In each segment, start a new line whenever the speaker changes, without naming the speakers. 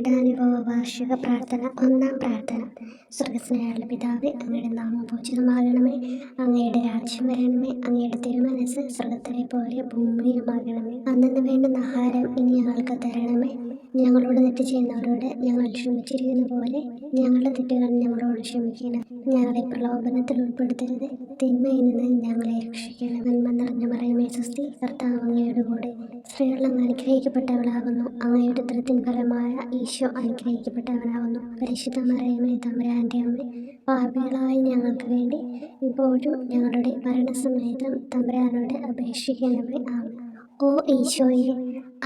പീഡാനുഭവ വാർഷിക പ്രാർത്ഥന. ഒന്നാം പ്രാർത്ഥന. സ്വർഗ്ഗസ്ഥനായുള്ള പിതാവേ, അങ്ങയുടെ നാമം പൂജിതമാകണമേ. അങ്ങയുടെ രാജ്യം വരണമേ. അങ്ങയുടെ തിരുമനസ്സ് സ്വർഗ്ഗത്തിലെ പോലെ ഭൂമിയിലുമാകണമേ. അന്നന്ന് വേണ്ടുന്ന ആഹാരം ഇനി ഞങ്ങൾക്ക് തരണമേ. ഞങ്ങളോട് തെറ്റ് ചെയ്യുന്നവരോട് ഞങ്ങൾ ക്ഷമിച്ചിരിക്കുന്ന പോലെ ഞങ്ങളുടെ തെറ്റുകൾ ഞങ്ങളോട് ക്ഷമിക്കണം. ഞങ്ങളെ പ്രലോഭനത്തിൽ ഉൾപ്പെടുത്തരുത്, തിന്മയിൽ നിന്ന് ഞങ്ങളെ രക്ഷിക്കണം. നന്മ നിറഞ്ഞ മറിയമേ സ്വസ്തി, കർത്താവ് അങ്ങയുടെ കൂടെ സ്ത്രീകൾ അങ്ങ് അനുഗ്രഹിക്കപ്പെട്ടവളാകുന്നു. അങ്ങയുടെ ഉദരത്തിൻ ഫലമായ ഈശോ അനുഗ്രഹിക്കപ്പെട്ടവനാകുന്നു. പരിശുദ്ധ മറിയമേ തമ്പുരാന്റെ അമ്മ, പാപികളായ ഞങ്ങൾക്ക് വേണ്ടി ഇപ്പോഴും ഞങ്ങളുടെ മരണസമയത്തും തമ്പുരാനോട് അപേക്ഷിക്കണമേ. ആമേൻ. ഓ ഈശോയെ,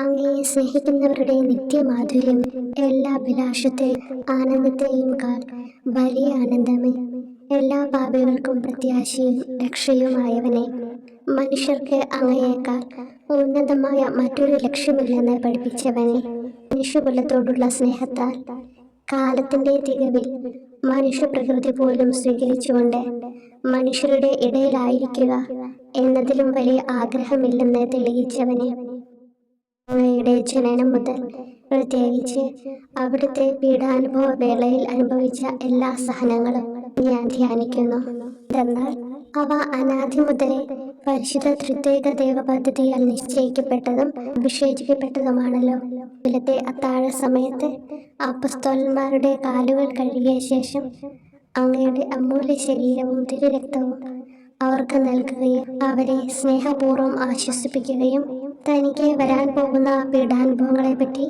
അങ്ങയെ സ്നേഹിക്കുന്നവരുടെ നിത്യമാധുര്യം, എല്ലാ അഭിലാഷത്തെയും ആനന്ദത്തെയും കാൽ വലിയ ആനന്ദമേ. എല്ലാ പാപികൾക്കും പ്രത്യാശയും രക്ഷയുമായവനെ, മനുഷ്യർക്ക് അങ്ങയേക്കാൾ ഉന്നതമായ മറ്റൊരു ലക്ഷ്യമില്ലെന്ന് പഠിപ്പിച്ചവനെ, മനുഷ്യകുലത്തോടുള്ള സ്നേഹത്താൽ കാലത്തിന്റെ തികവിൽ മനുഷ്യപ്രകൃതി പോലും സ്വീകരിച്ചുകൊണ്ട് മനുഷ്യരുടെ ഇടയിലായിരിക്കുക എന്നതിലും വലിയ ആഗ്രഹമില്ലെന്ന് തെളിയിച്ചവനെ, അങ്ങയുടെ ജനനം മുതൽ പ്രത്യേകിച്ച് അവിടുത്തെ പീഡാനുഭവ വേളയിൽ അനുഭവിച്ച എല്ലാ സഹനങ്ങളും ഞാൻ ധ്യാനിക്കുന്നു. എന്നാൽ അവ അനാദി മുതലേ പരിശുദ്ധ ത്രിത്വൈക ദൈവ പദ്ധതിയാൽ നിശ്ചയിക്കപ്പെട്ടതും വിശേഷിക്കപ്പെട്ടതുമാണല്ലോ. ഇന്നത്തെ അത്താഴ സമയത്ത് അപ്പസ്തോലന്മാരുടെ കാലുകൾ കഴുകിയ ശേഷം അങ്ങയുടെ അമൂല്യ ശരീരവും തിരുരക്തവും അവർക്ക് നൽകുകയും അവരെ സ്നേഹപൂർവ്വം ആശ്വസിപ്പിക്കുകയും തനിക്ക് വരാൻ പോകുന്ന പീഡാനുഭവങ്ങളെപ്പറ്റി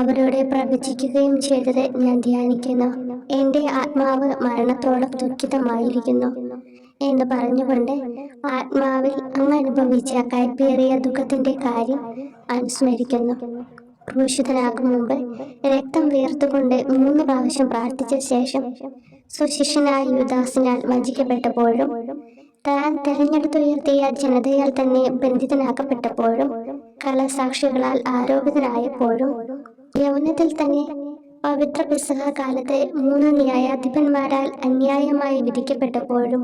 അവരോട് പ്രവചിക്കുകയും ചെയ്തത് ഞാൻ ധ്യാനിക്കുന്നു. എൻ്റെ ആത്മാവ് മരണത്തോളം ദുഃഖിതമായിരിക്കുന്നു എന്ന് പറഞ്ഞുകൊണ്ട് ആത്മാവിൽ അങ്ങ് അനുഭവിച്ച കയ്പേറിയ ദുഃഖത്തിൻ്റെ കാര്യം അനുസ്മരിക്കുന്നു. ക്രൂശിതനാകും മുമ്പ് രക്തം വീർത്തുകൊണ്ട് 3 പ്രാവശ്യം പ്രാർത്ഥിച്ച ശേഷം സുശിഷ്യനായ യൂദാസിനാൽ വഞ്ചിക്കപ്പെട്ടപ്പോഴും താൻ തെരഞ്ഞെടുത്തുയർത്തിയ ജനതയാൽ തന്നെ ബന്ധിതനാക്കപ്പെട്ടപ്പോഴും കള്ളസാക്ഷികളാൽ ആരോപിതനായപ്പോഴും യൗവനത്തിൽ തന്നെ പവിത്ര പെസഹ കാലത്ത് 3 ന്യായാധിപന്മാരാൽ അന്യായമായി വിധിക്കപ്പെട്ടപ്പോഴും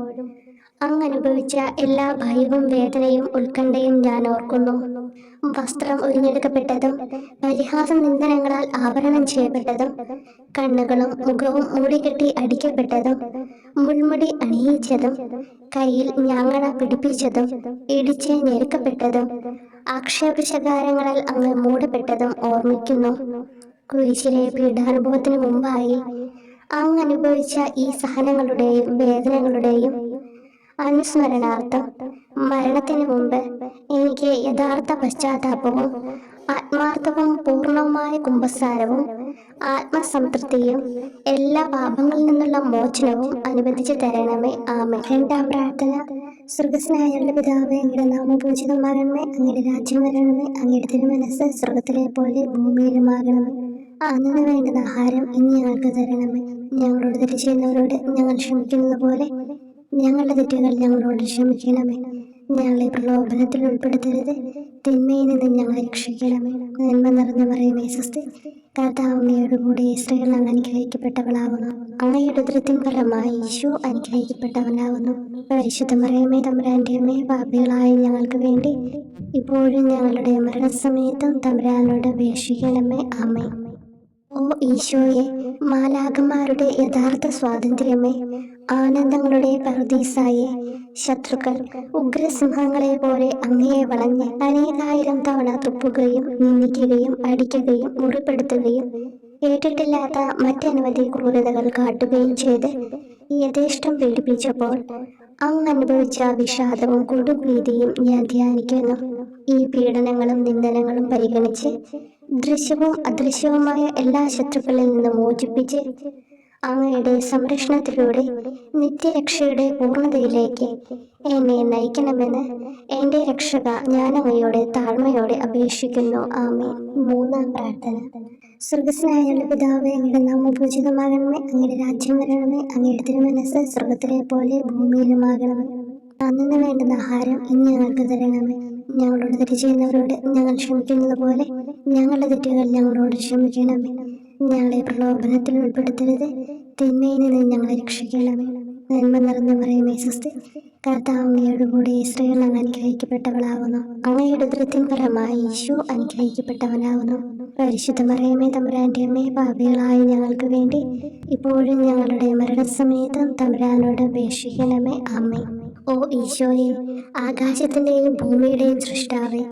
അങ്ങ് അനുഭവിച്ച എല്ലാ ഭയവും വേദനയും ഉത്കണ്ഠയും ഞാൻ ഓർക്കുന്നു. വസ്ത്രം ഉരിഞ്ഞെടുക്കപ്പെട്ടതും പരിഹാസ നിന്ദനങ്ങളാൽ ആവരണം ചെയ്യപ്പെട്ടതും കണ്ണുകളും മുഖവും മൂടിക്കെട്ടി അടിക്കപ്പെട്ടതും മുൾമുടി അണിയിച്ചതും കയ്യിൽ ഞാങ്ങണ പിടിപ്പിച്ചതും ഇടിച്ച് ഞെരുക്കപ്പെട്ടതും ആക്ഷേപശകാരങ്ങളാൽ അങ്ങ് മൂടപ്പെട്ടതും ഓർമ്മിക്കുന്നു. കുരിശിലെ പീഡാനുഭവത്തിന് മുമ്പായി അങ്ങ് അനുഭവിച്ച ഈ സഹനങ്ങളുടെയും വേദനകളുടെയും അനുസ്മരണാർത്ഥം മരണത്തിന് മുമ്പ് എനിക്ക് യഥാർത്ഥ പശ്ചാത്താപവും ആത്മാർത്ഥവും പൂർണ്ണവുമായ കുമ്പസാരവും ആത്മസംതൃപ്തിയും എല്ലാ പാപങ്ങളിൽ നിന്നുള്ള മോചനവും അനുവദിച്ചു തരണമേ. ആമേൻ. രണ്ടാം പ്രാർത്ഥന. സ്വർഗ്ഗസ്ഥനായുള്ള പിതാവേ, അങ്ങയുടെ നാമം പൂജിതമാകണമേ. അങ്ങയുടെ രാജ്യം വരണമേ. അങ്ങയുടെ തിരുമനസ്സ് സ്വർഗ്ഗത്തിലെ പോലെ ഭൂമിയിലുമാകണമേ. അന്നു വേണ്ടുന്ന ആഹാരം ഇനി ഞങ്ങൾക്ക് തരണമേ. ഞങ്ങളോട് തെറ്റ് ചെയ്യുന്നവരോട് ഞങ്ങൾ ക്ഷമിക്കുന്നത് പോലെ ഞങ്ങളുടെ തെറ്റുകൾ ഞങ്ങളോട് ക്ഷമിക്കണമേ. ഞങ്ങളെ പ്രലോഭനത്തിൽ ഉൾപ്പെടുത്തരുത്, തിന്മയിൽ നിന്ന് ഞങ്ങളെ രക്ഷിക്കണമേ. നന്മ നിറഞ്ഞ മറിയമേ സ്വസ്തി, കർത്താവ് അങ്ങയുടെ കൂടെ സ്ത്രീകൾ അങ്ങ് അനുഗ്രഹിക്കപ്പെട്ടവളാകുന്നു. അങ്ങയുടെ ഉദരത്തിൻ ഫലമായി ഈശോ അനുഗ്രഹിക്കപ്പെട്ടവനാകുന്നു. പരിശുദ്ധ മറിയമേ തമ്പുരാന്റെ അമ്മേ, പാപികളായ ഞങ്ങൾക്ക് വേണ്ടി ഇപ്പോഴും ഞങ്ങളുടെ മരണസമയത്തും തമ്പുരാനോട് അപേക്ഷിക്കണമേ. ആമേൻ. ഓ ഈശോയെ, മാലാഖമാരുടെ യഥാർത്ഥ സ്വാതന്ത്ര്യമേ, ആനന്ദങ്ങളുടെ പറുദീസായെ, ശത്രുക്കൾ ഉഗ്രസിംഹങ്ങളെ പോലെ അങ്ങയെ വളഞ്ഞ് അനേകായിരം തവണ തുപ്പുകയും നിന്ദിക്കുകയും അടിക്കുകയും മുറിപ്പെടുത്തുകയും കേട്ടിട്ടില്ലാത്ത മറ്റനവധി ക്രൂരതകൾ കാട്ടുകയും ചെയ്ത് യഥേഷ്ടം പീഡിപ്പിച്ചപ്പോൾ അങ്ങ് അനുഭവിച്ച വിഷാദവും കൊടുഭീതിയും ഞാൻ ധ്യാനിക്കുന്നു. ഈ പീഡനങ്ങളും നിന്ദനങ്ങളും പരിഗണിച്ച് ദൃശ്യവും അദൃശ്യവുമായ എല്ലാ ശത്രുക്കളിൽ നിന്ന് മോചിപ്പിച്ച് അങ്ങയുടെ സംരക്ഷണത്തിലൂടെ നിത്യരക്ഷയുടെ പൂർണ്ണതയിലേക്ക് എന്നെ നയിക്കണമെന്ന് എൻ്റെ രക്ഷക ഞാൻ അങ്ങയോട് താഴ്മയോടെ അപേക്ഷിക്കുന്നു. ആമേൻ. മൂന്നാം പ്രാർത്ഥന. സ്വർഗ്ഗസ്ഥനായുള്ള പിതാവേ, അങ്ങയുടെ നാമം പൂജിതമാകണമേ. അങ്ങയുടെ രാജ്യം വരണമേ. അങ്ങയുടെ തിരുമനസ്സ് സ്വർഗ്ഗത്തിലെ പോലെ ഭൂമിയിലുമാകണമേ. അന്നു വേണ്ടുന്ന ആഹാരം ഇനി ഞങ്ങൾക്ക് തരണമേ. ഞങ്ങളോട് തെറ്റ് ചെയ്യുന്നവരോട് ഞങ്ങൾ ക്ഷമിക്കുന്നത് പോലെ ഞങ്ങളുടെ തെറ്റുകൾ ഞങ്ങളോട് ക്ഷമിക്കണമേ. ഞങ്ങളെ പ്രലോഭനത്തിൽ ഉൾപ്പെടുത്തരുത്, തിന്മയിൽ നിന്ന് ഞങ്ങളെ രക്ഷിക്കണമേ. നന്മ നിറഞ്ഞ മറിയമേ സ്വസ്തി, കർത്താവ് അങ്ങയോടുകൂടി സ്ത്രീകൾ അങ്ങ് അനുഗ്രഹിക്കപ്പെട്ടവളാകുന്നു. അങ്ങയുടെ ഉദരത്തിൻ ഫലമായി ഈശോ അനുഗ്രഹിക്കപ്പെട്ടവനാകുന്നു. പരിശുദ്ധ മറിയമേ, തമ്പുരാന്റെ അമ്മേ, പാപികളായ ഞങ്ങൾക്ക് വേണ്ടി ഇപ്പോഴും ഞങ്ങളുടെ മരണസമയത്തും തമ്പുരാനോട് അപേക്ഷിക്കണമേ. ആമേൻ. ഓ ഈശോയെ, ആകാശത്തിന്റെയും ഭൂമിയുടെയും സൃഷ്ടാവേ,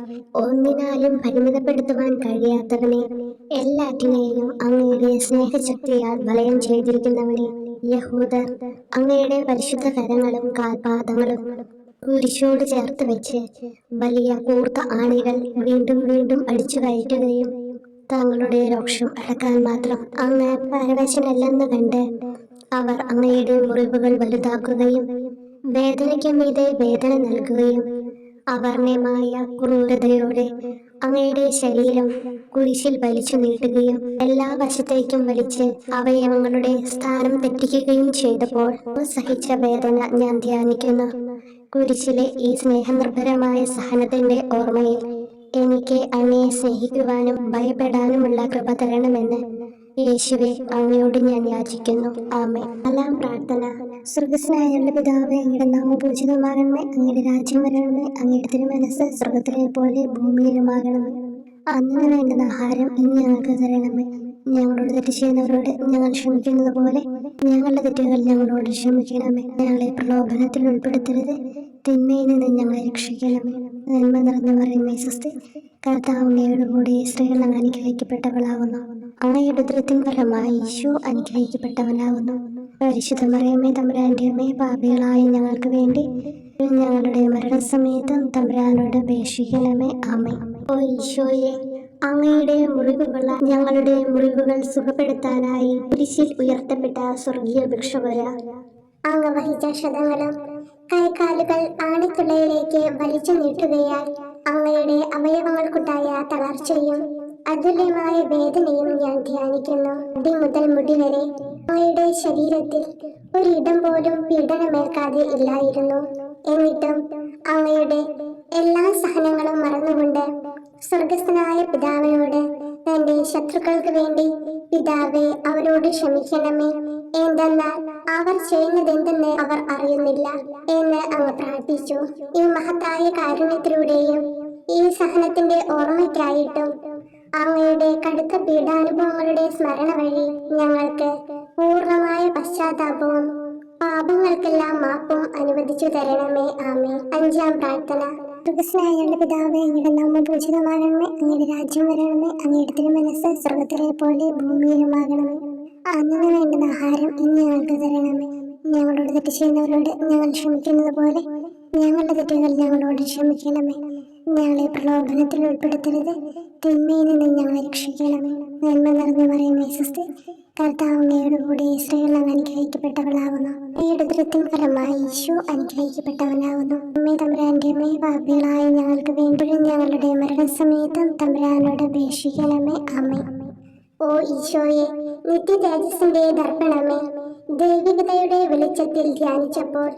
ഒന്നിനാലും പരിമിതപ്പെടുത്തുവാൻ കഴിയാത്തവനെ, എല്ലാറ്റിനെയും അങ്ങയുടെ സ്നേഹശക്തിയാൽ വലയം ചെയ്തിരിക്കുന്നവനെ, യഹൂദർ അങ്ങയുടെ പരിശുദ്ധ കരങ്ങളും കാൽപാദങ്ങളും കുരിശോട് ചേർത്ത് വെച്ച് വലിയ കൂർത്ത ആണികൾ വീണ്ടും വീണ്ടും അടിച്ചു കയറ്റുകയും തങ്ങളുടെ രോക്ഷം അടക്കാൻ മാത്രം അങ്ങ് പരവശനല്ലെന്ന് കണ്ട് അവർ അങ്ങയുടെ മുറിവുകൾ വലുതാക്കുകയും വേദനയ്ക്ക് മീതെ വേദന നൽകുകയും അവർണ്ണമായ ക്രൂരതയോടെ അങ്ങയുടെ ശരീരം കുരിശിൽ വലിച്ചു നീട്ടുകയും എല്ലാ വശത്തേക്കും വലിച്ച് അവയവങ്ങളുടെ സ്ഥാനം തെറ്റിക്കുകയും ചെയ്തപ്പോൾ സഹിച്ച വേദന ഞാൻ ധ്യാനിക്കുന്നു. കുരിശിലെ ഈ സ്നേഹനിർഭരമായ സഹനത്തിന്റെ ഓർമ്മയിൽ എനിക്ക് അങ്ങയെ സ്നേഹിക്കുവാനും ഭയപ്പെടാനുമുള്ള കൃപ തരണമെന്ന് യേശുവെ അങ്ങയോട് ഞാൻ യാചിക്കുന്നു. ആമേൻ. നാലാം പ്രാർത്ഥന. സ്വർഗ്ഗസ്ഥനായ ഞങ്ങളുടെ പിതാവേ, അങ്ങയുടെ നാമം പൂജിതമാകണമേ. അങ്ങയുടെ രാജ്യം വരണമേ. അങ്ങയുടെ തിരുമനസ്സ് സ്വർഗ്ഗത്തിലെ പോലെ ഭൂമിയിലുമാകണമേ. അന്ന് വേണ്ടുന്ന ആഹാരം ഇന്ന് ഞങ്ങൾക്ക് തരണമേ. ഞങ്ങളോട് തെറ്റ് ചെയ്യുന്നവരോട് ഞങ്ങൾ ക്ഷമിക്കുന്നത് പോലെ ഞങ്ങളുടെ തെറ്റുകൾ ഞങ്ങളോട് ക്ഷമിക്കണമേ. ഞങ്ങളെ പ്രലോഭനത്തിൽ ഉൾപ്പെടുത്തരുത്, തിന്മയിൽ നിന്ന് ഞങ്ങളെ രക്ഷിക്കണമേ. നന്മ നിറഞ്ഞു പറയുമേ സ്വസ്തി. കർത്താവ് അങ്ങയോടുകൂടി സ്ത്രീകൾ അങ്ങ് അനുഗ്രഹിക്കപ്പെട്ടവളാകുന്നു. അങ്ങയുടെ ഉദരത്തിൻ ഫലമായി ഈശോ അനുഗ്രഹിക്കപ്പെട്ടവനാകുന്നു. പരിശുദ്ധ മറിയമേ, തമ്പുരാന്റെ അമ്മേ, പാപികളായ ഞങ്ങൾക്ക് വേണ്ടി ഞങ്ങളുടെ മരണസമയത്തും തമ്പുരാനോട് അപേക്ഷിക്കണമേ. ആമേൻ. ഓ ഈശോയെ, അങ്ങയുടെ മുറിവുകൾ ഞങ്ങളുടെ മുറിവുകൾ സുഖപ്പെടുത്താനായി കുരിശിൽ ഉയർത്തപ്പെട്ട സ്വർഗീയ ഭിക്ഷുവര, അങ്ങ് വഹിച്ച ക്ഷതങ്ങളും കൈകാലുകൾ ആണിത്തുളയിലേക്ക് വലിച്ചു നീട്ടുകയാൽ അങ്ങയുടെ അവയവങ്ങൾക്കുണ്ടായ തളർച്ചയും അതുല്യമായ വേദനയും ഞാൻ ധ്യാനിക്കുന്നു. അടി മുതൽ മുടി വരെ അങ്ങയുടെ ശരീരത്തിൽ ഒരിടം പോലും പീഡനമേൽക്കാതെ ഇല്ലായിരുന്നു. എന്നിട്ടും അങ്ങയുടെ എല്ലാ സഹനങ്ങളും മറന്നുകൊണ്ട് സ്വർഗസ്ഥനായ പിതാവിനോട് തന്റെ ശത്രുക്കൾക്ക് വേണ്ടി പിതാവേ, അവരോട് ക്ഷമിക്കണമേ, എന്തെന്നാൽ അവർ ചെയ്യുന്നതെന്തെന്ന് അവർ അറിയുന്നില്ല എന്ന് അങ്ങ് പ്രാർത്ഥിച്ചു. ഈ മഹത്തായ കാരുണ്യത്തിലൂടെയും ഈ സഹനത്തിന്റെ ഓർമ്മയ്ക്കായിട്ടും അങ്ങയുടെ കടുത്ത പീഡാനുഭവങ്ങളുടെ സ്മരണ വഴി ഞങ്ങൾക്ക് പൂർണ്ണമായ പശ്ചാത്താപവും പാപങ്ങൾക്കെല്ലാം മാപ്പും അനുവദിച്ചു തരണമേ. ആമേൻ. അഞ്ചാം പ്രാർത്ഥന. സ്വർഗ്ഗസ്ഥനായ ഞങ്ങളുടെ പിതാവേ, അങ്ങയുടെ നാമം പൂജിതമാകണമേ. അങ്ങയുടെ രാജ്യം വരണമേ. അങ്ങയുടെ തിരുമനസ്സ് സ്വർഗ്ഗത്തിലെ പോലെ ഭൂമിയിലുമാകണമേ. അന്ന് വേണ്ടുന്ന ആഹാരം ഇന്ന് ഞങ്ങൾക്ക് തരണമേ. ഞങ്ങളോട് തെറ്റ് ചെയ്യുന്നവരോട് ഞങ്ങൾ ക്ഷമിക്കുന്നത് പോലെ ഞങ്ങളുടെ തെറ്റുകൾ ഞങ്ങളോട് ക്ഷമിക്കണമേ. ഞങ്ങളെ പ്രലോഭനത്തിൽ ഉൾപ്പെടുത്തരുത്, തിന്മയിൽ നിന്ന് ഞങ്ങളെ രക്ഷിക്കണമേ. നന്മ നിറഞ്ഞു പറയുമേ സ്വസ്തി. കർത്താവ് അങ്ങയോടുകൂടി സ്ത്രീകൾ അങ്ങ് അനുഗ്രഹിക്കപ്പെട്ടവളാകുന്നു. അങ്ങയുടെ ഉദരത്തിൻ ഫലമായി ഈശോ അനുഗ്രഹിക്കപ്പെട്ടവനാകുന്നു. അമ്മേ, തമ്പുരാന്റെ അമ്മേ, പാപികളായ ഞങ്ങൾക്ക് വേണ്ടി ഞങ്ങളുടെ മരണസമയത്തും തമ്പുരാനോട് അപേക്ഷിക്കണമേ. ആമേൻ. ഓ ഈശോയെ, നിത്യ തേജസ്സിന്റെ ദർപ്പണമേ, ദൈവികതയുടെ വെളിച്ചത്തിൽ ധ്യാനിച്ചപ്പോൾ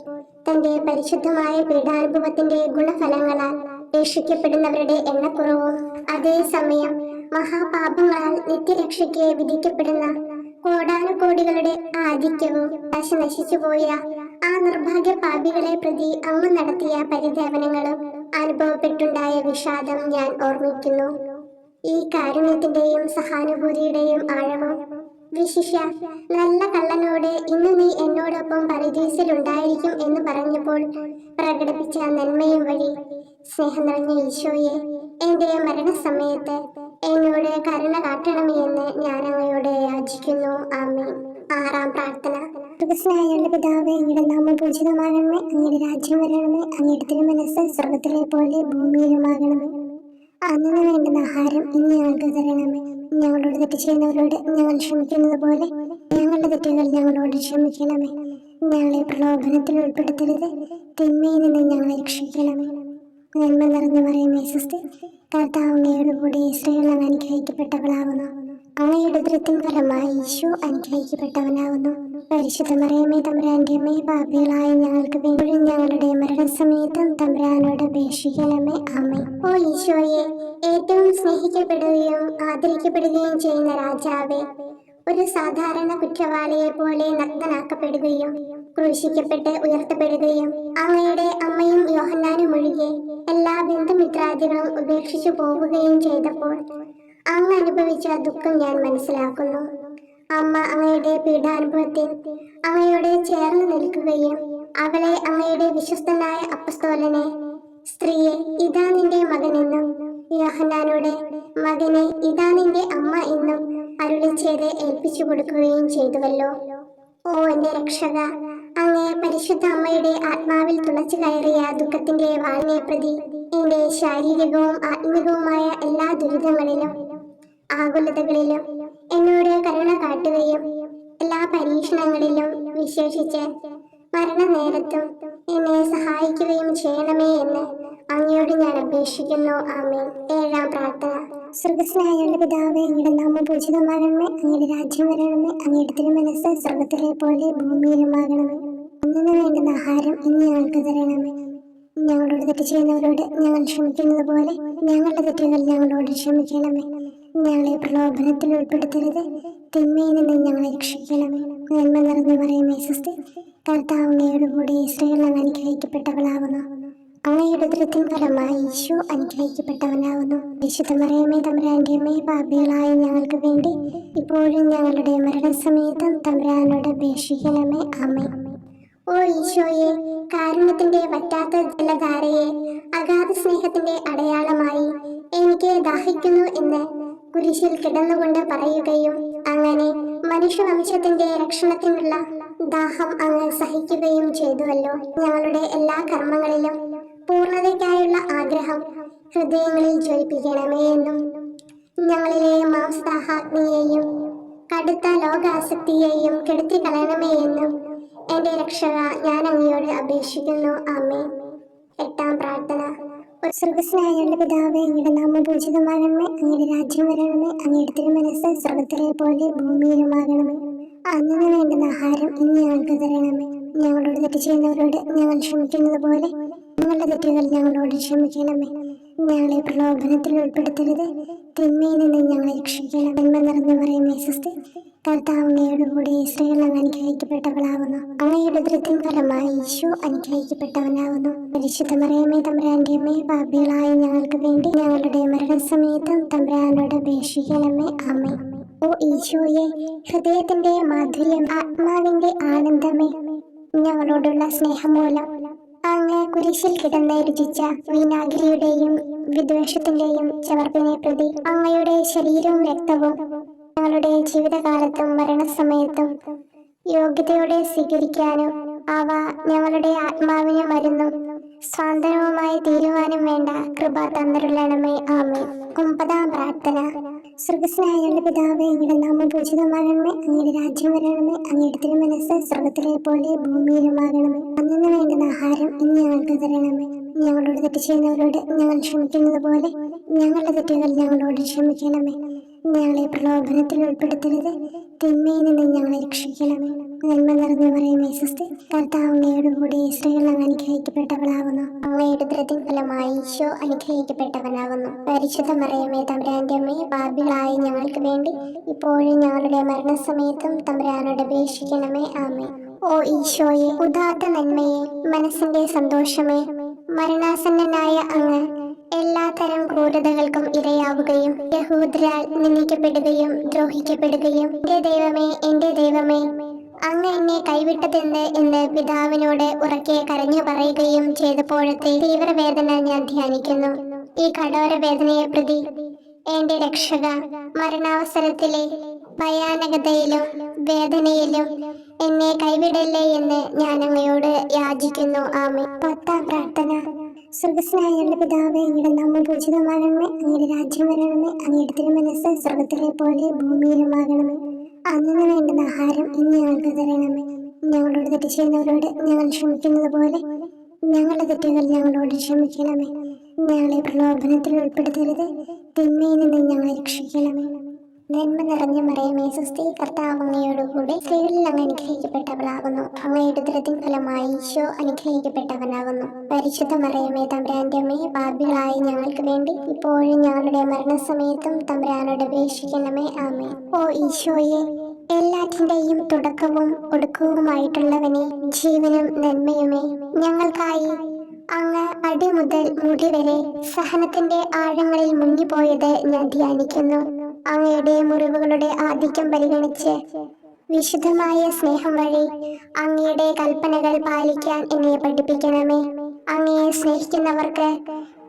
തന്റെ പരിശുദ്ധമായ പീഡാനുഭവത്തിന്റെ ഗുണഫലങ്ങളാൽ രക്ഷിക്കപ്പെടുന്നവരുടെ എണ്ണക്കുറവും അതേസമയം മഹാപാപങ്ങളാൽ നിത്യരക്ഷയ്ക്ക് വിധിക്കപ്പെടുന്ന കോടാനുകോടികളുടെ ആധിക്യവും നശിച്ചുപോയ ആ നിർഭാഗ്യ പാപികളെ പ്രതി അങ്ങ് നടത്തിയ പരിദേവനങ്ങളും അനുഭവപ്പെട്ടുണ്ടായ വിഷാദം ഞാൻ ഓർമ്മിക്കുന്നു. ഈ കാരുണ്യത്തിന്റെയും സഹാനുഭൂതിയുടെയും ആഴവും വിശിഷ്യ നല്ല കള്ളനോട് ഇന്ന് നീ എന്നോടൊപ്പം പരദീസിലുണ്ടായിരിക്കും എന്ന് പറഞ്ഞപ്പോൾ പ്രകടിപ്പിച്ച നന്മയും വഴി സ്നേഹം നിറഞ്ഞ ഈശോയെ, എന്റെ മരണസമയത്ത് എന്നോട് കരുണ കാട്ടണമേ എന്ന് ഞാൻ അങ്ങയോട് യാചിക്കുന്നു. ആമേൻ. ആറാം പ്രാർത്ഥന. സ്വർഗ്ഗസ്ഥനായ ഞങ്ങളുടെ പിതാവേ, അങ്ങയുടെ നാമം പൂജിതമാകണമേ. അങ്ങയുടെ രാജ്യം വരണമേ. അങ്ങയുടെ തിരുമനസ്സ് സ്വർഗ്ഗത്തിലെ പോലെ ഭൂമിയിലുമാകണമേ. അന്ന് വേണ്ടുന്ന ആഹാരം ഇന്ന് ഞങ്ങൾക്ക് തരണമേ. ഞങ്ങളോട് തെറ്റ് ചെയ്യുന്നവരോട് ഞങ്ങൾ ക്ഷമിക്കുന്നത് പോലെ ഞങ്ങളുടെ തെറ്റുകൾ ഞങ്ങളോട് ക്ഷമിക്കണമേ. ഞങ്ങളെ പ്രലോഭനത്തിൽ ഉൾപ്പെടുത്തരുത്, തിന്മയിൽ നിന്ന് ഞങ്ങളെ രക്ഷിക്കണമേ. നന്മ നിറഞ്ഞു പറയുമേ സ്വസ്തി. കർത്താവ് അങ്ങയോടുകൂടി സ്ത്രീകൾ അങ്ങ് അനുഗ്രഹിക്കപ്പെട്ടവളാകുന്നു. അങ്ങയുടെ ഉദരത്തിൻ ഫലമായി ഈശോ അനുഗ്രഹിക്കപ്പെട്ടവനാകുന്നു. പരിശുദ്ധ മറിയമേ, തമ്പുരാന്റെ അമ്മേ, പാപികളായ ഞങ്ങൾക്ക് വേണ്ടി ഞങ്ങളുടെ മരണസമയത്തും തമ്പുരാനോട് അപേക്ഷിക്കണമേ. ആമേൻ. ഓ ഈശോയെ, ഏറ്റവും സ്നേഹിക്കപ്പെടുകയും ആദരിക്കപ്പെടുകയും ചെയ്യുന്ന രാജാവേ,
ഒരു സാധാരണ കുറ്റവാളിയെ പോലെ നഗ്നനാക്കപ്പെടുകയും ക്രൂശിക്കപ്പെട്ട് ഉയർത്തപ്പെടുകയും അങ്ങയുടെ അമ്മയും യോഹന്നാനും ഒഴികെ എല്ലാ ബന്ധുമിത്രാദികളും ഉപേക്ഷിച്ചു പോവുകയും ചെയ്തപ്പോൾ അങ്ങ് അനുഭവിച്ച ദുഃഖം ഞാൻ മനസ്സിലാക്കുന്നു. അമ്മ അങ്ങയുടെ പീഡാനുഭവത്തിൽ അങ്ങയോട് ചേർന്ന് നിൽക്കുകയും അവളെ അങ്ങയുടെ വിശ്വസ്തനായ അപ്പസ്തോലനെ, സ്ത്രീയെ ഇതാ നിന്റെ മകനെന്നും യോഹന്നാനോട് മകനെ ഇതാ നിന്റെ അമ്മ എന്നും അരുളി ചെയ്ത് ഏൽപ്പിച്ചു കൊടുക്കുകയും ചെയ്തുവല്ലോ. ഓ എന്റെ രക്ഷക, അങ്ങേ പരിശുദ്ധ അമ്മയുടെ ആത്മാവിൽ തുളച്ചു കയറിയ ദുഃഖത്തിന്റെ വാളിനെ പ്രതി എന്റെ ശാരീരികവും ആത്മികവുമായ എല്ലാ ദുരിതങ്ങളിലും ആകുലതകളിലും എന്നോട് കരുണ കാട്ടുകയും എല്ലാ പരീക്ഷണങ്ങളിലും വിശേഷിച്ച് മരണനേരത്തും എന്നെ സഹായിക്കുകയും ചെയ്യണമേ എന്ന് അങ്ങയോട് ഞാൻ അപേക്ഷിക്കുന്നു. ആമേൻ. 7-ാം പ്രാർത്ഥന. സ്വർഗ്ഗസ്ഥനായ പിതാവേ, അങ്ങയുടെ നാമം പൂജിതമാകണമേ, അങ്ങയുടെ രാജ്യം വരണമേ, അങ്ങയുടെ തിരുമനസ്സ് സ്വർഗ്ഗത്തിലെ പോലെ ഭൂമിയിലുമാകണമേ. അന്നു വേണ്ടുന്ന ആഹാരം ഇന്ന് ഞങ്ങൾക്ക് തരണമേ. ഞങ്ങളോട് തെറ്റ് ചെയ്യുന്നവരോട് ഞങ്ങൾ ക്ഷമിക്കുന്നത് പോലെ ഞങ്ങളുടെ തെറ്റുകൾ ഞങ്ങളോട് ക്ഷമിക്കണമേ. ഞങ്ങളെ പ്രലോഭനത്തിൽ ഉൾപ്പെടുത്തരുത്, തിന്മയിൽ നിന്ന് ഞങ്ങളെ രക്ഷിക്കണമേ. നന്മ നിറഞ്ഞു പറയുമേ സ്വസ്തി, കർത്താവ് അങ്ങയുടെ കൂടെ സ്ത്രീകൾ അങ്ങ് അനുഗ്രഹിക്കപ്പെട്ടവളാവുന്നു. അങ്ങയുടെ ഉദരത്തിൻ ഫലമായി ഈശോ അനുഗ്രഹിക്കപ്പെട്ടവനാവുന്നു. വിശുദ്ധ മറിയമേ തമ്പുരാന്റെ അമ്മേ, പാപികളായ ഞങ്ങൾക്ക് വേണ്ടി ഇപ്പോഴും ഞങ്ങളുടെ മരണസമയത്തും തമ്പുരാനോട് അപേക്ഷിക്കണമേ. ആമേൻ. ഓ ഈശോയെ, കാരുണ്യത്തിന്റെ വറ്റാത്ത ജലധാരയെ, അഗാധ സ്നേഹത്തിന്റെ അടയാളമായി എനിക്ക് ദാഹിക്കുന്നു എന്ന് കുരിശിൽ കിടന്നുകൊണ്ട് പറയുകയും അങ്ങനെ മനുഷ്യവംശത്തിന്റെ രക്ഷണത്തിനുള്ള ദാഹം അങ്ങ് സഹിക്കുകയും ചെയ്തുവല്ലോ. ഞങ്ങളുടെ എല്ലാ കർമ്മങ്ങളിലും പൂർണ്ണതയ്ക്കായുള്ള ആഗ്രഹം ഹൃദയങ്ങളിൽ ജ്വലിപ്പിക്കണമേ എന്നും ഞങ്ങളിലെ മാംസദാഹാഗ്നിയെയും കടുത്ത ലോകാസക്തിയെയും കെടുത്തി കളയണമേ എന്നും എന്റെ രക്ഷക ഞാൻ അങ്ങയോട് അപേക്ഷിക്കുന്നു. ആമേൻ. 8-ാം പ്രാർത്ഥന. സ്വർഗ്ഗസ്ഥനായ പിതാവേ, അങ്ങയുടെ നാമം പൂജിതമാകണമേ, അങ്ങയുടെ രാജ്യം വരണമേ, അങ്ങയുടെ തിരുമനസ്സ് സ്വർഗ്ഗത്തിലെ പോലെ ഭൂമിയിലുമാകണമേ. അന്നു വേണ്ടുന്ന ആഹാരം ഇന്ന് ഞങ്ങൾക്ക് തരണമേ. ഞങ്ങളോട് തെറ്റ് ചെയ്യുന്നവരോട് ഞങ്ങൾ ക്ഷമിക്കുന്നത് പോലെ ഞങ്ങളുടെ തെറ്റുകൾ ഞങ്ങളോട് ക്ഷമിക്കണമേ. ഞങ്ങളെ പ്രലോഭനത്തിൽ ഉൾപ്പെടുത്തരുത്, തിന്മയിൽ നിന്ന് ഞങ്ങളെ രക്ഷിക്കണം. നന്മ നിറഞ്ഞു പറയുമേ സ്വസ്തി, കർത്താവ് അങ്ങയുടെ കൂടെ സ്ത്രീകൾ അങ്ങ് അനുഗ്രഹിക്കപ്പെട്ടവളാവുന്നു. അങ്ങയുടെ ഉദരത്തിൻ ഫലമായി ഈശോ അനുഗ്രഹിക്കപ്പെട്ടവനാവുന്നു. പരിശുദ്ധ മറിയമേ തമ്പുരാന്റെ അമ്മേ, പാപികളായ ഞങ്ങൾക്ക് വേണ്ടി ഞങ്ങളുടെ മരണസമയത്തും തമ്പുരാനോട് അപേക്ഷിക്കണമേ. ആമേൻ. ഓ ഈശോയെ, ഹൃദയത്തിന്റെ മാധുര്യം, ആത്മാവിന്റെ ആനന്ദമേ, ഞങ്ങളോടുള്ള സ്നേഹം മൂലം അങ്ങ് കുരിശിൽ കിടന്ന് രുചിച്ച വിനാഗിരിയുടെയും വിദ്വേഷത്തിന്റെയും ചവർപ്പിനെ പ്രതി അങ്ങയുടെ ശരീരവും രക്തവും ഞങ്ങളുടെ ജീവിതകാലത്തും മരണസമയത്തും യോഗ്യതയോടെ സ്വീകരിക്കാനും അവ ഞങ്ങളുടെ ആത്മാവിന് മരുന്നും സ്വാതന്ത്ര്യവുമായി തീരുവാനും വേണ്ട കൃപ തന്നരുളണമേ. ആമേൻ. 9-ാം പ്രാർത്ഥന. സ്വർഗ്ഗസ്ഥനായ പിതാവേ, അങ്ങയുടെ നാമം പൂജിതമാകണമേ, അങ്ങയുടെ രാജ്യം വരണമേ, അങ്ങയുടെ തിരുമനസ്സ് സ്വർഗ്ഗത്തിലെ പോലെ ഭൂമിയിലുമാകണമേ. അന്നു വേണ്ടുന്ന ആഹാരം ഇന്ന് ഞങ്ങൾക്ക് തരണമേ. ഞങ്ങളോട് തെറ്റ് ചെയ്യുന്നവരോട് ഞങ്ങൾ ക്ഷമിക്കുന്നത് പോലെ ഞങ്ങളുടെ തെറ്റുകൾ ഞങ്ങളോട് ക്ഷമിക്കണമേ. ഞങ്ങളെ പ്രലോഭനത്തിൽ ഉൾപ്പെടുത്തരുത്, തിന്മയിൽ നിന്ന് ഞങ്ങളെ രക്ഷിക്കണമേ. നന്മ നിറഞ്ഞു പറയുമേ സ്വസ്തി, കർത്താവ് അങ്ങയുടെ കൂടെ സ്ത്രീകൾ അങ്ങ് അനുഗ്രഹിക്കപ്പെട്ടവളാവുന്നു. അങ്ങയുടെ ഉദരത്തിൻ ഫലമായി ഈശോ അനുഗ്രഹിക്കപ്പെട്ടവനാവുന്നു. പരിശുദ്ധ മറിയമേ തമ്പുരാന്റെ അമ്മേ, പാപികളായ ഞങ്ങൾക്ക് വേണ്ടി ഇപ്പോഴും ഞങ്ങളുടെ മരണസമയത്തും തമ്പുരാനോട് അപേക്ഷിക്കണമേ. ആമേൻ. ഓ ഈശോയെ, ഉദാത്ത നന്മയെ, മനസ്സിന്റെ സന്തോഷമേ, മരണാസന്നനായ അങ്ങ് എല്ലാ തരം ക്രൂരതകൾക്കും ഇരയാവുകയും യഹൂദരാൽ നിന്ദിക്കപ്പെടുകയും ദ്രോഹിക്കപ്പെടുകയും എന്റെ ദൈവമേ അങ്ങ് എന്നെ കൈവിട്ടതെന്ന് എന്ന് പിതാവിനോട് ഉറക്കെ കരഞ്ഞു പറയുകയും ചെയ്തപ്പോഴത്തെ തീവ്രവേദന ഞാൻ ധ്യാനിക്കുന്നു. ഈ കഠോര വേദനയെ പ്രതി എന്റെ രക്ഷക, മരണാവസരത്തിലെ ഭയാനകതയിലും വേദനയിലും എന്നെ കൈവിടല്ലേ എന്ന് ഞാൻ അങ്ങയോട് യാചിക്കുന്നു. ആമേൻ. 10-ാം പ്രാർത്ഥന. സ്വർഗ്ഗസ്ഥനായ പിതാവേ, അങ്ങയുടെ നാമം പൂജിതമാകണമേ, അങ്ങയുടെ രാജ്യം വരണമേ, അങ്ങയുടെ തിരുമനസ്സ് സ്വർഗ്ഗത്തിലെ പോലെ ഭൂമിയിലുമാകണമേ. അന്നു വേണ്ടുന്ന ആഹാരം ഇന്ന് ഞങ്ങൾക്ക് തരണമേ. ഞങ്ങളോട് തെറ്റ് ചെയ്യുന്നവരോട് ഞങ്ങൾ ക്ഷമിക്കുന്നത് പോലെ ഞങ്ങളുടെ തെറ്റുകൾ ഞങ്ങളോട് ക്ഷമിക്കണമേ. ഞങ്ങളെ പ്രലോഭനത്തിൽ ഉൾപ്പെടുത്തരുത്, തിന്മയിൽ നിന്ന് ഞങ്ങളെ രക്ഷിക്കണമേ. നന്മ നിറഞ്ഞ മറിയമേ സ്വസ്തി, കർത്താവ് അങ്ങയോടുകൂടി സ്ത്രീകളിൽ അങ്ങ് അനുഗ്രഹിക്കപ്പെട്ടവളാകുന്നു. അങ്ങയുടെ ഉദരത്തിൻ ഫലമായി ഈശോ അനുഗ്രഹിക്കപ്പെട്ടവനാകുന്നു. പരിശുദ്ധ മറിയമേ തമ്പുരാന്റെ അമ്മേ, പാപികളായ ഞങ്ങൾക്ക് വേണ്ടി ഇപ്പോഴും ഞങ്ങളുടെ മരണസമയത്തും തമ്പുരാനോട് അപേക്ഷിക്കണമേ. ആമേൻ. ഓ ഈശോയെ, എല്ലാറ്റിന്റെയും തുടക്കവും ഒടുക്കവുമായിട്ടുള്ളവനെ, ജീവനും നന്മയുമേ, ഞങ്ങൾക്കായി അങ്ങ് അടി മുതൽ മുടി വരെ സഹനത്തിന്റെ ആഴങ്ങളിൽ മുങ്ങിപ്പോയത് ഞാൻ ധ്യാനിക്കുന്നു. അങ്ങയുടെ മുറിവുകളുടെ ആധിക്യം പരിഗണിച്ച് വിശുദ്ധമായ സ്നേഹം വഴി അങ്ങയുടെ കൽപ്പനകൾ പാലിക്കാൻ എന്നെ പഠിപ്പിക്കണമേ. അങ്ങയെ സ്നേഹിക്കുന്നവർക്ക്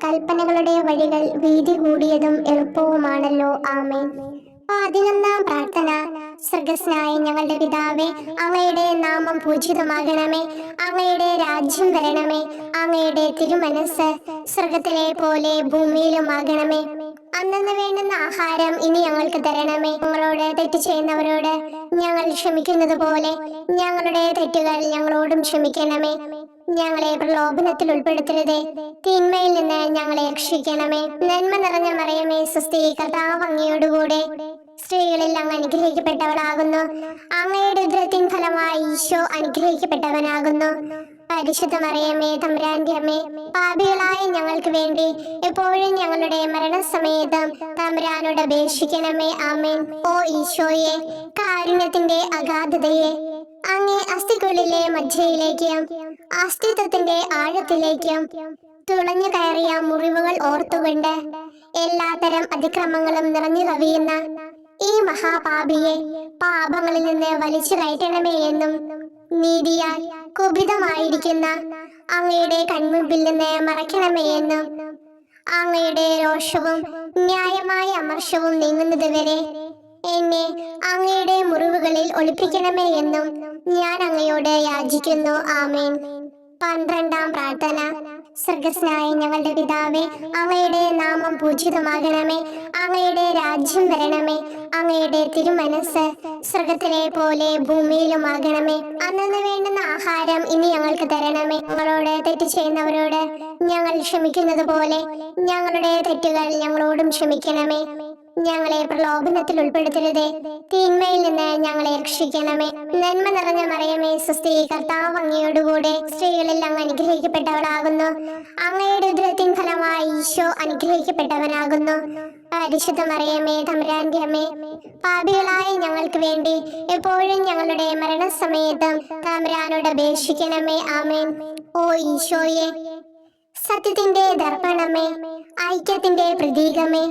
കൽപ്പനകളുടെ വഴികൾ വീതി കൂടിയതും എളുപ്പവുമാണല്ലോ. ആമേൻ. 11-ാം പ്രാർത്ഥന. സ്വർഗ്ഗസ്ഥനായ ഞങ്ങളുടെ പിതാവേ, അങ്ങയുടെ നാമം പൂജിതമാകണമേ. അങ്ങയുടെ രാജ്യം വരണമേ. അങ്ങയുടെ തിരുമനസ് സ്വർഗത്തിലെ പോലെ ഭൂമിയിലുമാകണമേ. അന്നന്ന് വേണ്ടുന്ന ആഹാരം ഇനി ഞങ്ങൾക്ക് തരണമേ. ഞങ്ങളോട് തെറ്റ് ചെയ്യുന്നവരോട് ഞങ്ങൾ ക്ഷമിക്കുന്നത് പോലെ ഞങ്ങളുടെ തെറ്റുകൾ ഞങ്ങളോടും ക്ഷമിക്കണമേ. ഞങ്ങളെ പ്രലോഭനത്തിൽ ഉൾപ്പെടുത്തരുതേ, തിന്മയിൽ നിന്ന് ഞങ്ങളെ രക്ഷിക്കണമേ. നന്മ നിറഞ്ഞ മറിയമേ, സ്വസ്തി, കർത്താവ് അങ്ങയോടുകൂടെ സ്ത്രീകളിൽ അങ്ങ് അനുഗ്രഹിക്കപ്പെട്ടവളാകുന്നു. അങ്ങയുടെ ഉദരത്തിൻ ഫലമായി ഈശോ അനുഗ്രഹിക്കപ്പെട്ടവനാകുന്നു. പരിശുദ്ധ മറിയമേ, തമ്പുരാന്റെ അമ്മേ, പാപികളായ ഞങ്ങൾക്ക് വേണ്ടി എപ്പോഴും ഞങ്ങളുടെ മരണസമയത്തും തമ്പുരാനോട് അപേക്ഷിക്കണമേ. ആമേൻ. ഓ ഈശോയെ, കാരുണ്യത്തിന്റെ അഗാധതയെ, അങ്ങേ അസ്ഥിക്കുള്ളിലെ മജ്ജയിലേക്കും അസ്തിത്വത്തിന്റെ ആഴത്തിലേക്കും തുളഞ്ഞു കയറിയ മുറിവുകൾ ഓർത്തുകൊണ്ട് എല്ലാത്തരം അതിക്രമങ്ങളും നിറഞ്ഞു കവിയുന്ന ഈ മഹാപാപിയെ പാപങ്ങളിൽ നിന്ന് വലിച്ചു കയറ്റണമേ എന്നും, നീതിയാൽ കുപിതമായിരിക്കുന്ന അങ്ങയുടെ കൺമുമ്പിൽ നിന്ന് മറയ്ക്കണമേ എന്നും, അങ്ങയുടെ രോഷവും ന്യായമായ അമർഷവും നീങ്ങുന്നത് വരെ എന്നെ അങ്ങയുടെ മുറിവുകളിൽ ഒളിപ്പിക്കണമേ എന്നും ഞാൻ അങ്ങയോട് യാചിക്കുന്നു. ആമേൻ. 12-ാം പ്രാർത്ഥന. സ്വർഗ്ഗസ്ഥനായ ഞങ്ങളുടെ പിതാവേ, അങ്ങയുടെ നാമം പൂജിതമാകണമേ. അങ്ങയുടെ രാജ്യം വരണമേ. അങ്ങയുടെ തിരുമനസ് സ്വർഗത്തിലെ പോലെ ഭൂമിയിലുമാകണമേ. അന്നന്ന് വേണ്ടുന്ന ആഹാരം ഇനി ഞങ്ങൾക്ക് തരണമേ. ഞങ്ങളോട് തെറ്റ് ചെയ്യുന്നവരോട് ഞങ്ങൾ ക്ഷമിക്കുന്നത് പോലെ ഞങ്ങളുടെ തെറ്റുകൾ ഞങ്ങളോടും ക്ഷമിക്കണമേ. ഞങ്ങളെ പ്രലോഭനത്തിൽ ഉൾപ്പെടുത്തരുതേ, തിന്മയിൽ നിന്ന് ഞങ്ങളെ രക്ഷിക്കണമേ. നന്മ നിറഞ്ഞ മറിയമേ, സ്വസ്തി, കർത്താവ് അങ്ങയോടുകൂടെ സ്ത്രീകളിൽ അങ്ങ് അനുഗ്രഹിക്കപ്പെട്ടവളാകുന്നു. അങ്ങയുടെ ഉദരത്തിൻ ഫലമായി ഈശോ അനുഗ്രഹിക്കപ്പെട്ടവനാകുന്നു. പരിശുദ്ധ മറിയമേ, തമ്പുരാന്റെ അമ്മേ, പാപികളായ ഞങ്ങൾക്ക് വേണ്ടി എപ്പോഴും ഞങ്ങളുടെ മരണസമയത്തും തമ്പുരാനോട് അപേക്ഷിക്കണമേ. ആമേൻ. ഓ ഈശോയെ, സത്യത്തിന്റെ ദർപ്പണമേ, ഐക്യത്തിന്റെ പ്രതീകമേ,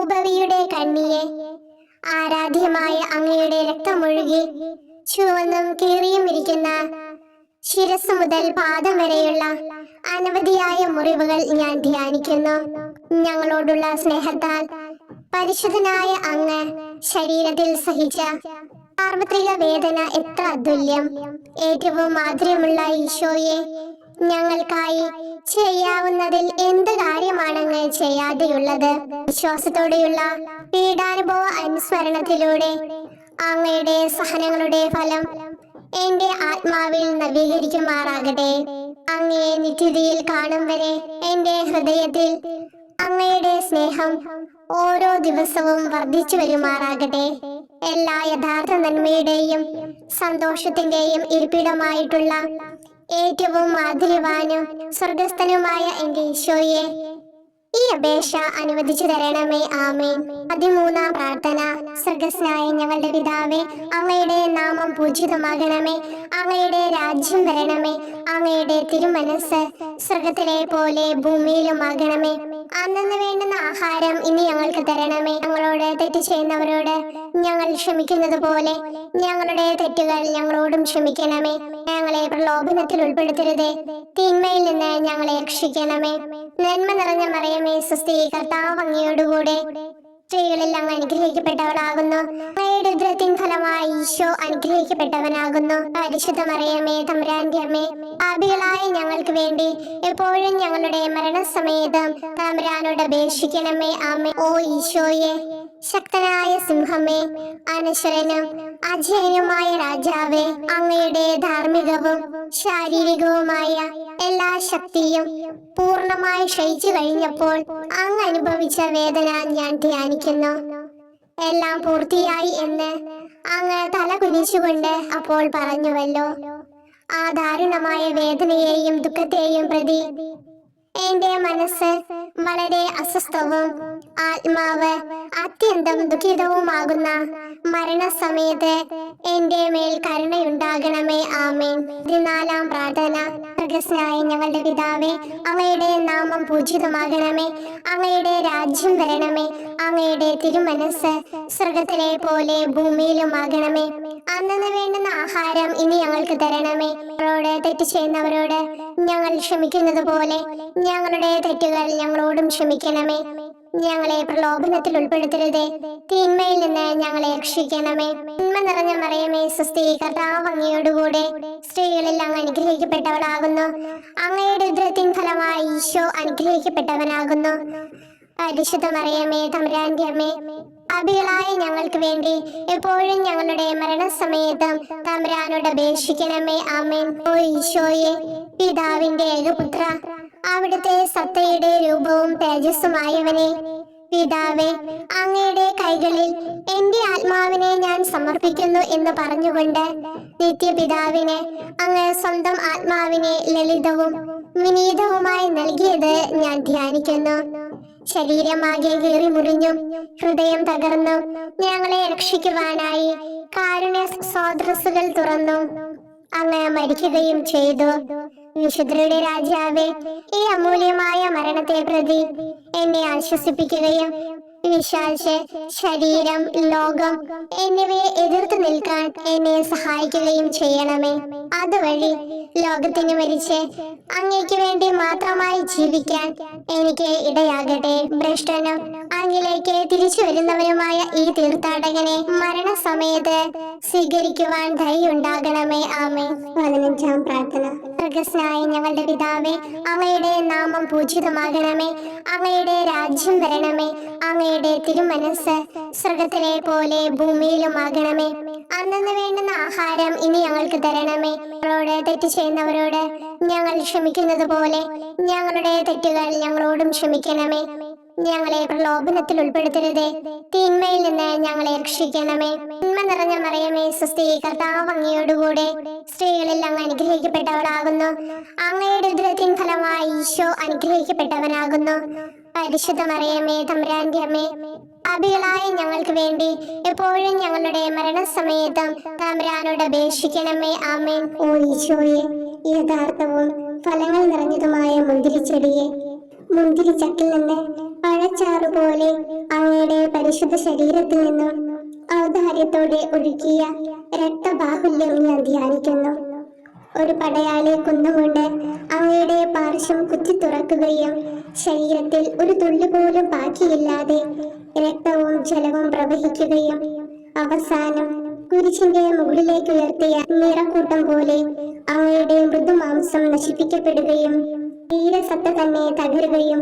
ഉപവിയുടെ കണ്ണിയെ, ആരാധ്യമായ അങ്ങയുടെ രക്തമൊഴുകി ചുവന്നും കീറിയും ഇരിക്കുന്ന ശിരസ് മുതൽ പാദം വരെയുള്ള അനവധിയായ മുറിവുകൾ ഞാൻ ധ്യാനിക്കുന്നു. ഞങ്ങളോടുള്ള സ്നേഹത്താൽ പരിശുദ്ധനായ അങ്ങ് ശരീരത്തിൽ സഹിച്ച സാർവത്രിക വേദന എത്ര അതുല്യം. ഏറ്റവും മാധുര്യമുള്ള ഈശോയെ, ഞങ്ങൾക്കായി ചെയ്യാവുന്നതിൽ എന്ത് കാര്യമാണ് അങ്ങ് ചെയ്യാതെയുള്ളത്? വിശ്വാസത്തോടെയുള്ള പീഡാനുഭവ അനുസ്മരണത്തിലൂടെ അങ്ങയുടെ സഹനങ്ങളുടെ ഫലം എന്റെ ആത്മാവിൽ നവീകരിക്കുമാറാകട്ടെ. അങ്ങയെ നിത്യതയിൽ കാണും വരെ എന്റെ ഹൃദയത്തിൽ അങ്ങയുടെ സ്നേഹം ഓരോ ദിവസവും വർദ്ധിച്ചു വരുമാറാകട്ടെ. എല്ലാ യഥാർത്ഥ നന്മയുടെയും സന്തോഷത്തിന്റെയും ഇരിപ്പിടമായിട്ടുള്ള ഏറ്റവും മാധുര്യവാനും സ്വർഗസ്ഥനുമായ എന്റെ ഈശോയെ, ഈ അപേക്ഷ അനുവദിച്ചു തരണമേ. ആമേൻ. 13-ാം പ്രാർത്ഥന. സ്വർഗ്ഗസ്ഥനായ ഞങ്ങളുടെ പിതാവേ, അങ്ങയുടെ നാമം പൂജിതമാകണമേ. അങ്ങയുടെ രാജ്യം വരണമേ. അങ്ങയുടെ തിരുമനസ് സ്വർഗത്തിലെ പോലെ ഭൂമിയിലുമാകണമേ. അന്നന്ന് വേണ്ടുന്ന ആഹാരം ഇനി ഞങ്ങൾക്ക് തരണമേ. ഞങ്ങളോട് തെറ്റ് ചെയ്യുന്നവരോട് ഞങ്ങൾ ക്ഷമിക്കുന്നത് പോലെ ഞങ്ങളുടെ തെറ്റുകൾ ഞങ്ങളോടും ക്ഷമിക്കണമേ. ഞങ്ങളെ പ്രലോഭനത്തിൽ ഉൾപ്പെടുത്തരുതേ, തിന്മയിൽ നിന്ന് ഞങ്ങളെ രക്ഷിക്കണമേ. നന്മ നിറഞ്ഞ മറിയമേ, സ്വസ്തി, കർത്താവ് അങ്ങയോടുകൂടെ സ്ത്രീകളിൽ അങ്ങ് അനുഗ്രഹിക്കപ്പെട്ടവളാകുന്നു. അങ്ങയുടെ ഉദരത്തിൻ ഫലമായി ഈശോ അനുഗ്രഹിക്കപ്പെട്ടവനാകുന്നു. പരിശുദ്ധ മറിയമേ, തമ്പുരാന്റെ അമ്മേ, പാപികളായ ഞങ്ങൾക്ക് വേണ്ടി എപ്പോഴും ഞങ്ങളുടെ മരണസമയത്തും തമ്പുരാനോട് അപേക്ഷിക്കണമേ. ആമേൻ. ഓ ഈശോയെ, ശക്തനായ സിംഹമേ, അനശ്വരനും അജയനുമായ രാജാവേ, അങ്ങയുടെ ധാർമ്മികവും ശാരീരികവുമായ എല്ലാ ശക്തിയും പൂർണ്ണമായി ക്ഷയിച്ചു കഴിഞ്ഞപ്പോൾ അങ്ങ് അനുഭവിച്ച വേദന ഞാൻ ധ്യാനിക്കുന്നു. എല്ലാം പൂർത്തിയായി എന്ന് അങ്ങ് തല കുനിച്ചുകൊണ്ട് അപ്പോൾ പറഞ്ഞുവല്ലോ. ആ ദാരുണമായ വേദനയെയും ദുഃഖത്തെയും പ്രതി എന്റെ മനസ്സ് വളരെ അസ്വസ്ഥവും ആത്മാവ് അത്യന്തം ദുഃഖിതവുമാകുന്ന മരണസമയത്ത് എന്റെ മേൽ കരുണയുണ്ടാകണമേ. ആമേൻ. 14-ാം പ്രാർത്ഥന. സ്വർഗ്ഗസ്ഥനായ ഞങ്ങളുടെ പിതാവേ, അങ്ങയുടെ നാമം പൂജിതമാകണമേ. അങ്ങയുടെ രാജ്യം വരണമേ. അങ്ങയുടെ തിരുമനസ് സ്വർഗത്തിലെ പോലെ ഭൂമിയിലുമാകണമേ. അന്നന്ന് വേണ്ടുന്ന ആഹാരം ഇനി ഞങ്ങൾക്ക് തരണമേ. ഞങ്ങളോട് തെറ്റ് ചെയ്യുന്നവരോട് ഞങ്ങൾ ക്ഷമിക്കുന്നത് പോലെ ഞങ്ങളുടെ തെറ്റുകൾ ഞങ്ങളോടും ക്ഷമിക്കണമേ. ഞങ്ങളെ പ്രലോഭനത്തിൽ ഉൾപ്പെടുത്തരുതേ, തിന്മയിൽ നിന്ന് ഞങ്ങളെ രക്ഷിക്കണമേ. നന്മ നിറഞ്ഞ മറിയമേ, സ്വസ്തി, കർത്താവ് അങ്ങയോടുകൂടെ സ്ത്രീകളിൽ അങ്ങ് അനുഗ്രഹിക്കപ്പെട്ടവളാകുന്നു. അങ്ങയുടെ ഉദരത്തിൻ ഫലമായി ഈശോ അനുഗ്രഹിക്കപ്പെട്ടവനാകുന്നു. പരിശുദ്ധ മറിയമേ, തമ്പുരാന്റെ അമ്മേ, പാപികളായ ഞങ്ങൾക്ക് വേണ്ടി എപ്പോഴും ഞങ്ങളുടെ മരണസമയത്തും തമ്പുരാനോട് അപേക്ഷിക്കണമേ. ആമേൻ. ഓ ഈശോയെ, പിതാവിന്റെ ഏകപുത്ര, അവിടുത്തെ സത്തയുടെ രൂപവും തേജസ്സുമായവനെ, പിതാവേ, അങ്ങയുടെ കൈകളിൽ എന്റെ ആത്മാവിനെ ഞാൻ സമർപ്പിക്കുന്നു എന്ന് പറഞ്ഞുകൊണ്ട് നിത്യപിതാവിന് അങ്ങ് സ്വന്തം ആത്മാവിനെ ലളിതവും വിനീതവുമായി നൽകിയത് ഞാൻ ധ്യാനിക്കുന്നു. ശരീരമാകെ കീറി മുറിഞ്ഞും ഹൃദയം തകർന്നും ഞങ്ങളെ രക്ഷിക്കുവാനായി കാരുണ്യ സ്രോതസ്സുകൾ തുറന്നു അങ്ങ് മരിക്കുകയും ചെയ്തു. വിശുദ്ധരുടെ രാജാവേ, ഈ അമൂല്യമായ മരണത്തെ പ്രതി എന്നെ ആശ്വസിപ്പിക്കുകയും വിശ്വാസ ശരീരം, ലോകം എന്നിവയെ എതിർത്ത് നിൽക്കാൻ എന്നെ സഹായിക്കുകയും ചെയ്യണമേ. അതുവഴി ലോകത്തിന് മരിച്ച് അങ്ങയ്ക്ക് വേണ്ടി മാത്രമായി ജീവിക്കാൻ എനിക്ക് ഇടയാകട്ടെ. ഭ്രഷ്ടനും അങ്ങിലേക്ക് തിരിച്ചു വരുന്നവരുമായ ഈ തീർത്ഥാടകനെ മരണസമയത്ത് സ്വീകരിക്കുവാൻ ധൈര്യമുണ്ടാകണമേ. ആമേൻ. 15-ാം പ്രാർത്ഥന. സ്വർഗ്ഗസ്ഥനായ ഞങ്ങളുടെ പിതാവേ, അങ്ങയുടെ നാമം പൂജിതമാകണമേ. അങ്ങയുടെ രാജ്യം വരണമേ. അങ്ങയുടെ തിരുമനസ് സ്വർഗത്തിലെ പോലെ ഭൂമിയിലുമാകണമേ. അന്നന്ന് വേണ്ടുന്ന ആഹാരം ഇനി ഞങ്ങൾക്ക് തരണമേ. ഞങ്ങളോട് തെറ്റ് ചെയ്യുന്നവരോട് ഞങ്ങൾ ക്ഷമിക്കുന്നത് പോലെ ഞങ്ങളുടെ തെറ്റുകൾ ഞങ്ങളോടും ക്ഷമിക്കണമേ. ഞങ്ങളെ പ്രലോഭനത്തിൽ ഉൾപ്പെടുത്തരുതേ, തിന്മയിൽ നിന്ന് ഞങ്ങളെ രക്ഷിക്കണമേ. നന്മ നിറഞ്ഞ മറിയമേ, സ്വസ്തി, കർത്താവ് അങ്ങയോടുകൂടെ സ്ത്രീകളിൽ അങ്ങ് അനുഗ്രഹിക്കപ്പെട്ടവളാകുന്നു. അങ്ങയുടെ ഉദരത്തിൻ ഫലമായി ഈശോ അനുഗ്രഹിക്കപ്പെട്ടവനാകുന്നു. പരിശുദ്ധ മറിയമേ, തമ്പുരാന്റെ അമ്മേ, പാപികളായ ഞങ്ങൾക്ക് വേണ്ടി എപ്പോഴും ഞങ്ങളുടെ മരണസമയത്തും തമ്പുരാനോട് അപേക്ഷിക്കണമേ. ആമേൻ. ഓ ഈശോയെ, യഥാർത്ഥവും ഫലങ്ങൾ നിറഞ്ഞതുമായ മുന്തിരിച്ചെടിയെ, മുന്തിരിച്ചക്കിൽ നിന്ന് പഴച്ചാറു പോലെ അങ്ങയുടെ പരിശുദ്ധ ശരീരത്തിൽ നിന്നും ഔദാര്യത്തോടെ ഒഴുകിയ രക്തബാഹുല്യം ഞാൻ ധ്യാനിക്കുന്നു. ഒരു പടയാളി കുന്നുകൊണ്ട് അങ്ങയുടെ പാർശ്വം കുത്തി തുറക്കുകയും ശരീരത്തിൽ ഒരു തുള്ളി പോലും ബാക്കിയില്ലാതെ രക്തവും ജലവും പ്രവഹിക്കുകയും അവസാനം കുരിശിന്റെ മുകളിലേക്ക് ഉയർത്തിയ നിറക്കൂട്ടം പോലെ അങ്ങയുടെ മൃദുമാംസം നശിപ്പിക്കപ്പെടുകയും തീരസത്ത തന്നെ തകരുകയും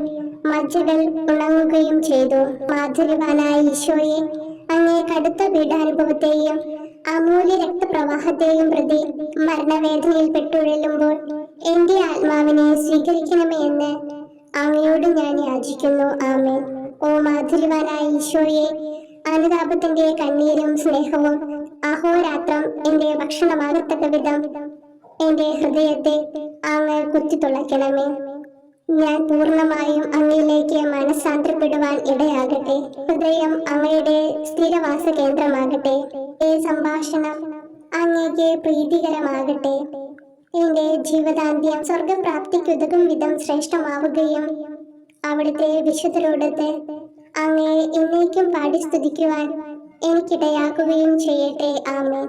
മജ്ജകൾ ഉണങ്ങുകയും ചെയ്തു. മാധുര്യവാനായ ഈശോയെ, അങ്ങേ കടുത്ത പീഡാനുഭവത്തെയും അമൂല്യ രക്തപ്രവാഹത്തെയും പ്രതി മരണവേദനയിൽ പെട്ടുഴലുമ്പോൾ എന്റെ ആത്മാവിനെ സ്വീകരിക്കണമേ എന്ന് അങ്ങയോട് ഞാൻ യാചിക്കുന്നു. ആമേൻ. ഓ മാധുര്യവാനായ ഈശോയെ, അനുതാപത്തിന്റെ കണ്ണീരും സ്നേഹവും അഹോരാത്രം എന്റെ ഭക്ഷണമാകത്തക്ക വിധം എന്റെ ഹൃദയത്തെ അങ്ങ് കുത്തിത്തുളയ്ക്കണമേ. ഞാൻ പൂർണ്ണമായും അങ്ങയിലേക്ക് മനസ്സാന്തരപ്പെടുവാൻ ഇടയാകട്ടെ. ഹൃദയം അങ്ങയുടെ സ്ഥിരവാസ കേന്ദ്രമാകട്ടെ. ഈ സംഭാഷണം അങ്ങേക്ക് പ്രീതികരമാകട്ടെ. എന്റെ ജീവിതാന്ത്യം സ്വർഗപ്രാപ്തിക്കുതകും വിധം ശ്രേഷ്ഠമാവുകയും അവിടുത്തെ വിശുദ്ധരോടൊത്ത് അങ്ങയെ എന്നേക്കും പാടി സ്തുതിക്കുവാൻ എനിക്കിടയാക്കുകയും ചെയ്യട്ടെ. ആമേൻ.